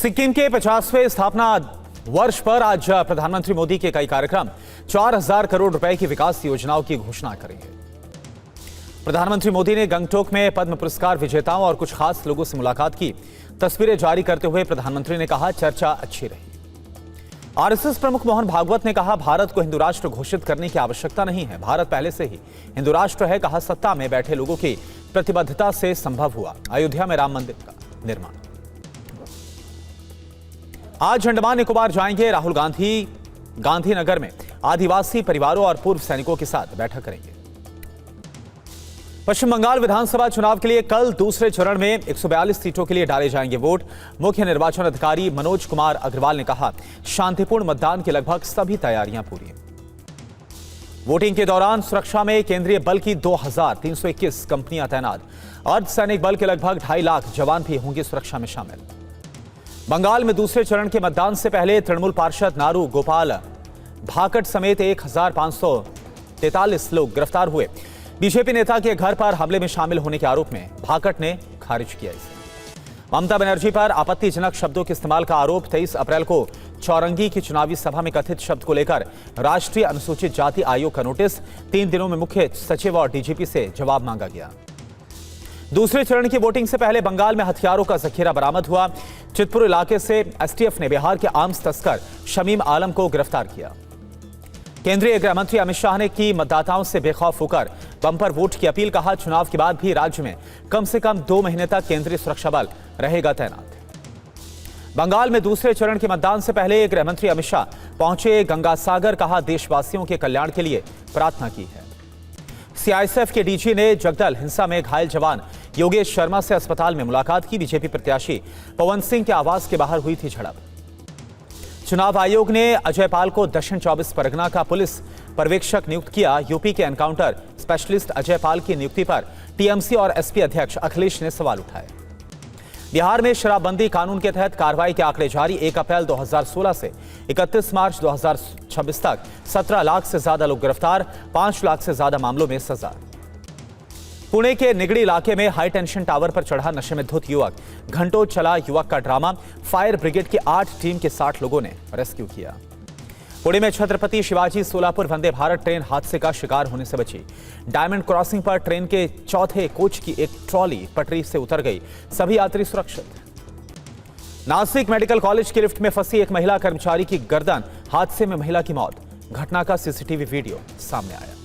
सिक्किम के 50वें स्थापना वर्ष पर आज प्रधानमंत्री मोदी के कई कार्यक्रम 4000 करोड़ रुपए की विकास योजनाओं की घोषणा करेंगे। प्रधानमंत्री मोदी ने गंगटोक में पद्म पुरस्कार विजेताओं और कुछ खास लोगों से मुलाकात की। तस्वीरें जारी करते हुए प्रधानमंत्री ने कहा, चर्चा अच्छी रही। आरएसएस प्रमुख मोहन भागवत ने कहा, भारत को हिंदू राष्ट्र घोषित करने की आवश्यकता नहीं है, भारत पहले से ही हिंदू राष्ट्र है। कहा, सत्ता में बैठे लोगों की प्रतिबद्धता से संभव हुआ अयोध्या में राम मंदिर का निर्माण। आज अंडमान निकोबार जाएंगे राहुल गांधी। गांधीनगर में आदिवासी परिवारों और पूर्व सैनिकों के साथ बैठक करेंगे। पश्चिम बंगाल विधानसभा चुनाव के लिए कल दूसरे चरण में 142 सीटों के लिए डाले जाएंगे वोट। मुख्य निर्वाचन अधिकारी मनोज कुमार अग्रवाल ने कहा, शांतिपूर्ण मतदान की लगभग सभी तैयारियां पूरी हैं। वोटिंग के दौरान सुरक्षा में केंद्रीय बल की 2321 कंपनियां तैनात। अर्धसैनिक बल के लगभग 2.5 लाख जवान भी होंगे सुरक्षा में शामिल। बंगाल में दूसरे चरण के मतदान से पहले तृणमूल पार्षद नारू गोपाल भाकट समेत 1543 लोग गिरफ्तार हुए। बीजेपी नेता के घर पर हमले में शामिल होने के आरोप में भाकट ने खारिज किया इसे। ममता बनर्जी पर आपत्तिजनक शब्दों के इस्तेमाल का आरोप। 23 अप्रैल को चौरंगी की चुनावी सभा में कथित शब्द को लेकर राष्ट्रीय अनुसूचित जाति आयोग का नोटिस। 3 दिनों में मुख्य सचिव और डीजीपी से जवाब मांगा गया। दूसरे चरण की वोटिंग से पहले बंगाल में हथियारों का जखीरा बरामद हुआ। चितपुर इलाके से एसटीएफ ने बिहार के आर्म्स तस्कर शमीम आलम को गिरफ्तार किया। केंद्रीय गृह मंत्री अमित शाह ने की मतदाताओं से बेखौफ होकर बम्पर वोट की अपील। कहा, चुनाव के बाद भी राज्य में कम से कम 2 महीने तक केंद्रीय सुरक्षा बल रहेगा तैनात। बंगाल में दूसरे चरण के मतदान से पहले गृह मंत्री अमित शाह पहुंचे गंगासागर। कहा, देशवासियों के कल्याण के लिए प्रार्थना की है। सीआईएसएफ के डीजी ने जगदल हिंसा में घायल जवान योगेश शर्मा से अस्पताल में मुलाकात की। बीजेपी प्रत्याशी पवन सिंह के आवास के बाहर हुई थी झड़प। चुनाव आयोग ने अजय पाल को दक्षिण 24 परगना का पुलिस पर्यवेक्षक नियुक्त किया। यूपी के एनकाउंटर स्पेशलिस्ट अजय पाल की नियुक्ति पर टीएमसी और एसपी अध्यक्ष अखिलेश ने सवाल उठाए। बिहार में शराबबंदी कानून के तहत कार्रवाई के आंकड़े जारी। 1 अप्रैल 2016 से 31 मार्च 2026 तक 17 लाख से ज्यादा लोग गिरफ्तार, 5 लाख से ज्यादा मामलों में सजा। पुणे के निगड़ी इलाके में हाई टेंशन टावर पर चढ़ा नशे में धुत युवक। घंटों चला युवक का ड्रामा। फायर ब्रिगेड की 8 टीम के 60 लोगों ने रेस्क्यू किया। पुणे में छत्रपति शिवाजी सोलापुर वंदे भारत ट्रेन हादसे का शिकार होने से बची। डायमंड क्रॉसिंग पर ट्रेन के चौथे कोच की एक ट्रॉली पटरी से उतर गई। सभी यात्री सुरक्षित। नासिक मेडिकल कॉलेज की लिफ्ट में फंसी एक महिला कर्मचारी की गर्दन। हादसे में महिला की मौत। घटना का सीसीटीवी वीडियो सामने आया।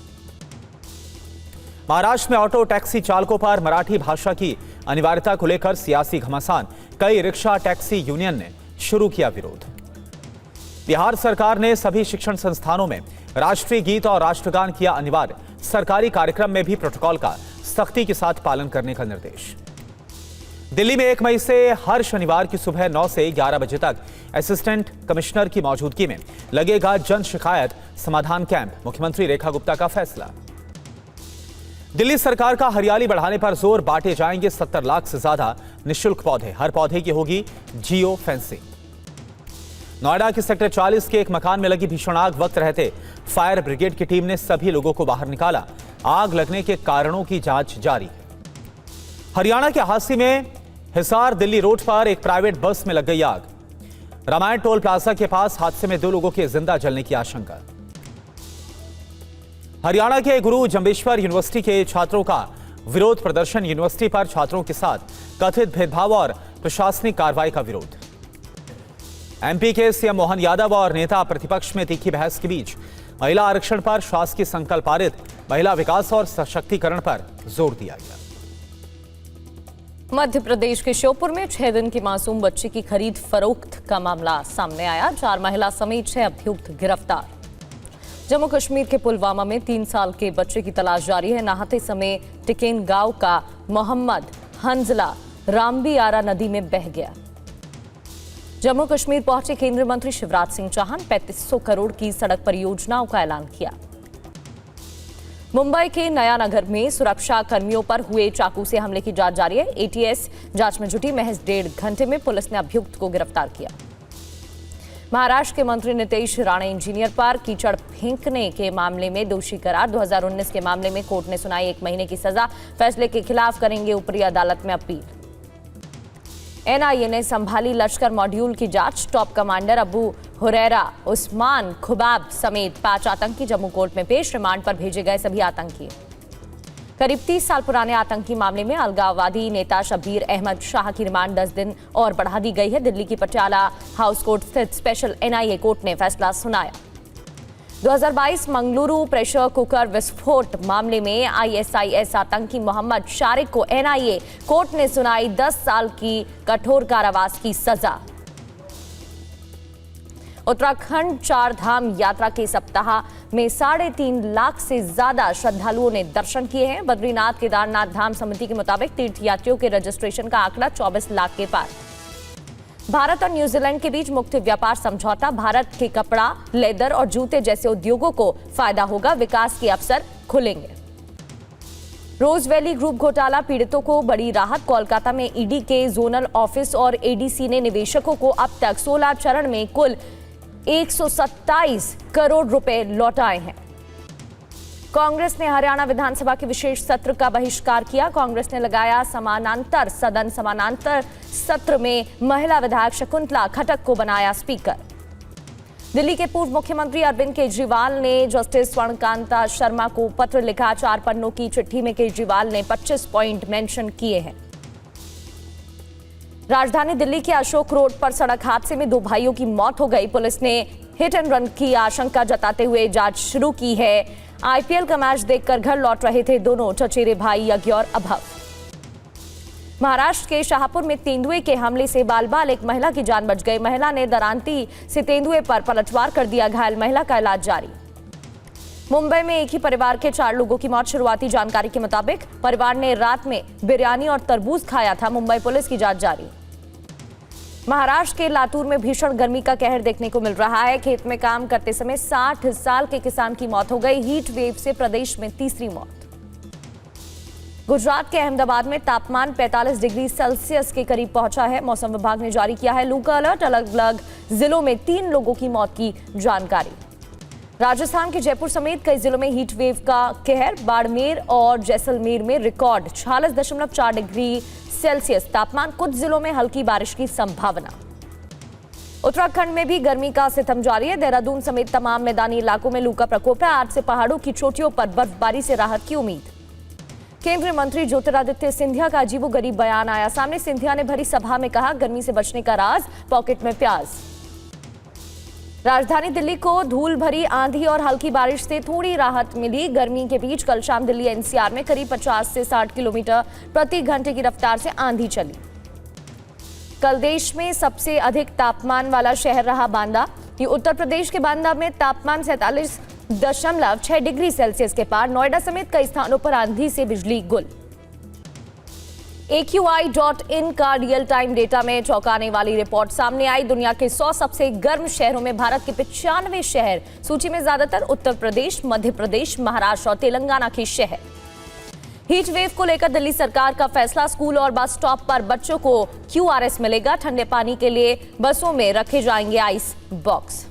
महाराष्ट्र में ऑटो टैक्सी चालकों पर मराठी भाषा की अनिवार्यता को लेकर सियासी घमासान। कई रिक्शा टैक्सी यूनियन ने शुरू किया विरोध। बिहार सरकार ने सभी शिक्षण संस्थानों में राष्ट्रीय गीत और राष्ट्रगान किया अनिवार्य। सरकारी कार्यक्रम में भी प्रोटोकॉल का सख्ती के साथ पालन करने का निर्देश। दिल्ली में 1 मई से हर शनिवार की सुबह 9 से 11 बजे तक असिस्टेंट कमिश्नर की मौजूदगी में लगेगा जन शिकायत समाधान कैंप। मुख्यमंत्री रेखा गुप्ता का फैसला। दिल्ली सरकार का हरियाली बढ़ाने पर जोर। बांटे जाएंगे 70 लाख से ज्यादा निःशुल्क पौधे। हर पौधे की होगी जियो फेंसिंग। नोएडा के सेक्टर 40 के एक मकान में लगी भीषण आग। वक्त रहते फायर ब्रिगेड की टीम ने सभी लोगों को बाहर निकाला। आग लगने के कारणों की जांच जारी है। हरियाणा के हांसी में हिसार दिल्ली रोड पर एक प्राइवेट बस में लग गई आग। रामायण टोल प्लाजा के पास हादसे में 2 लोगों के जिंदा जलने की आशंका। हरियाणा के गुरु जंबेश्वर यूनिवर्सिटी के छात्रों का विरोध प्रदर्शन। यूनिवर्सिटी पर छात्रों के साथ कथित भेदभाव और प्रशासनिक कार्रवाई का विरोध। एमपी के सीएम मोहन यादव और नेता प्रतिपक्ष में तीखी बहस के बीच महिला आरक्षण पर शासकीय संकल्प पारित। महिला विकास और सशक्तिकरण पर जोर दिया गया। मध्य प्रदेश के श्योपुर में 6 दिन की मासूम बच्ची की खरीद फरोख्त का मामला सामने आया। 4 महिला समेत 6 अभियुक्त गिरफ्तार। जम्मू कश्मीर के पुलवामा में 3 साल के बच्चे की तलाश जारी है। नहाते समय टिकेन गांव का मोहम्मद हंजला रामबीआरा नदी में बह गया। जम्मू कश्मीर पहुंचे केंद्रीय मंत्री शिवराज सिंह चौहान। 3500 करोड़ की सड़क परियोजनाओं का ऐलान किया। मुंबई के नया नगर में सुरक्षा कर्मियों पर हुए चाकू से हमले की जांच जारी है। एटीएस जांच में जुटी। महज 1.5 घंटे में पुलिस ने अभियुक्त को गिरफ्तार किया। महाराष्ट्र के मंत्री नितेश राणे इंजीनियर पर कीचड़ फेंकने के मामले में दोषी करार। 2019 के मामले में कोर्ट ने सुनाई 1 महीने की सजा। फैसले के खिलाफ करेंगे ऊपरी अदालत में अपील। एनआईए ने संभाली लश्कर मॉड्यूल की जांच। टॉप कमांडर अबू हुरैरा, उस्मान खुबाब समेत 5 आतंकी जम्मू कोर्ट में पेश। रिमांड पर भेजे गए सभी आतंकी करीब 30 साल पुराने आतंकी मामले में अलगाववादी नेता शब्बीर अहमद शाह की रिमांड 10 दिन और बढ़ा दी गई है। दिल्ली की पटियाला हाउस कोर्ट स्थित स्पेशल एनआईए कोर्ट ने फैसला सुनाया। 2022 मंगलुरु प्रेशर कुकर विस्फोट मामले में आईएसआईएस आतंकी मोहम्मद शारिक को एनआईए कोर्ट ने सुनाई 10 साल की कठोर कारावास की सजा। उत्तराखंड चार धाम यात्रा के सप्ताह में 3.5 लाख से ज्यादा श्रद्धालुओं ने दर्शन किए हैं। बद्रीनाथ केदारनाथ धाम समिति के मुताबिक तीर्थयात्रियों के रजिस्ट्रेशन का आंकड़ा 24 लाख के पार। भारत और न्यूजीलैंड के बीच मुक्त व्यापार समझौता। भारत के कपड़ा, लेदर और जूते जैसे उद्योगों को फायदा होगा। विकास के अवसर खुलेंगे। रोज वैली ग्रुप घोटाला पीड़ितों को बड़ी राहत। कोलकाता में ईडी के जोनल ऑफिस और एडीसी ने निवेशकों को अब तक 16 चरण में कुल 127 करोड़ रुपए लौटाए हैं। कांग्रेस ने हरियाणा विधानसभा के विशेष सत्र का बहिष्कार किया। कांग्रेस ने लगाया समानांतर सदन। समानांतर सत्र में महिला विधायक शकुंतला खट्टक को बनाया स्पीकर। दिल्ली के पूर्व मुख्यमंत्री अरविंद केजरीवाल ने जस्टिस स्वर्णकांता शर्मा को पत्र लिखा। 4 पन्नों की चिट्ठी में केजरीवाल ने 25 पॉइंट मेंशन किए हैं। राजधानी दिल्ली के अशोक रोड पर सड़क हादसे में 2 भाइयों की मौत हो गई। पुलिस ने हिट एंड रन की आशंका जताते हुए जांच शुरू की है। आईपीएल का मैच देखकर घर लौट रहे थे दोनों चचेरे भाई यज्ञ और अभव। महाराष्ट्र के शाहपुर में तेंदुए के हमले से बाल-बाल एक महिला की जान बच गई। महिला ने दरांती से तेंदुए पर पलटवार कर दिया। घायल महिला का इलाज जारी। मुंबई में एक ही परिवार के 4 लोगों की मौत। शुरुआती जानकारी के मुताबिक परिवार ने रात में बिरयानी और तरबूज खाया था। मुंबई पुलिस की जांच जारी। महाराष्ट्र के लातूर में भीषण गर्मी का कहर देखने को मिल रहा है। खेत में काम करते समय 60 साल के किसान की मौत हो गई। हीट वेव से प्रदेश में तीसरी मौत। गुजरात के अहमदाबाद में तापमान 45 डिग्री सेल्सियस के करीब पहुंचा है। मौसम विभाग ने जारी किया है लू का अलर्ट। अलग अलग जिलों में 3 लोगों की मौत की जानकारी। राजस्थान के जयपुर समेत कई जिलों में हीट वेव का कहर। बाड़मेर और जैसलमेर में रिकॉर्ड 46.4 डिग्री सेल्सियस तापमान। कुछ जिलों में हल्की बारिश की संभावना। उत्तराखंड में भी गर्मी का सितम जारी है। देहरादून समेत तमाम मैदानी इलाकों में लू का प्रकोप है। आज से पहाड़ों की चोटियों पर बर्फबारी से राहत की उम्मीद। केंद्रीय मंत्री ज्योतिरादित्य सिंधिया का अजीबोगरीब बयान आया सामने। सिंधिया ने भरी सभा में कहा, गर्मी से बचने का राज पॉकेट में प्याज। राजधानी दिल्ली को धूल भरी आंधी और हल्की बारिश से थोड़ी राहत मिली। गर्मी के बीच कल शाम दिल्ली एनसीआर में करीब 50 से 60 किलोमीटर प्रति घंटे की रफ्तार से आंधी चली। कल देश में सबसे अधिक तापमान वाला शहर रहा बांदा। ये उत्तर प्रदेश के बांदा में तापमान 47.6 डिग्री सेल्सियस के पार। नोएडा समेत कई स्थानों पर आंधी से बिजली गुल। AQI.in का रियल टाइम डेटा में चौंकाने वाली रिपोर्ट सामने आई। दुनिया के 100 सबसे गर्म शहरों में भारत के 95 शहर। सूची में ज्यादातर उत्तर प्रदेश, मध्य प्रदेश, महाराष्ट्र और तेलंगाना के शहर। हीट वेव को लेकर दिल्ली सरकार का फैसला। स्कूल और बस स्टॉप पर बच्चों को QRS मिलेगा। ठंडे पानी के लिए बसों में रखे जाएंगे आइस बॉक्स।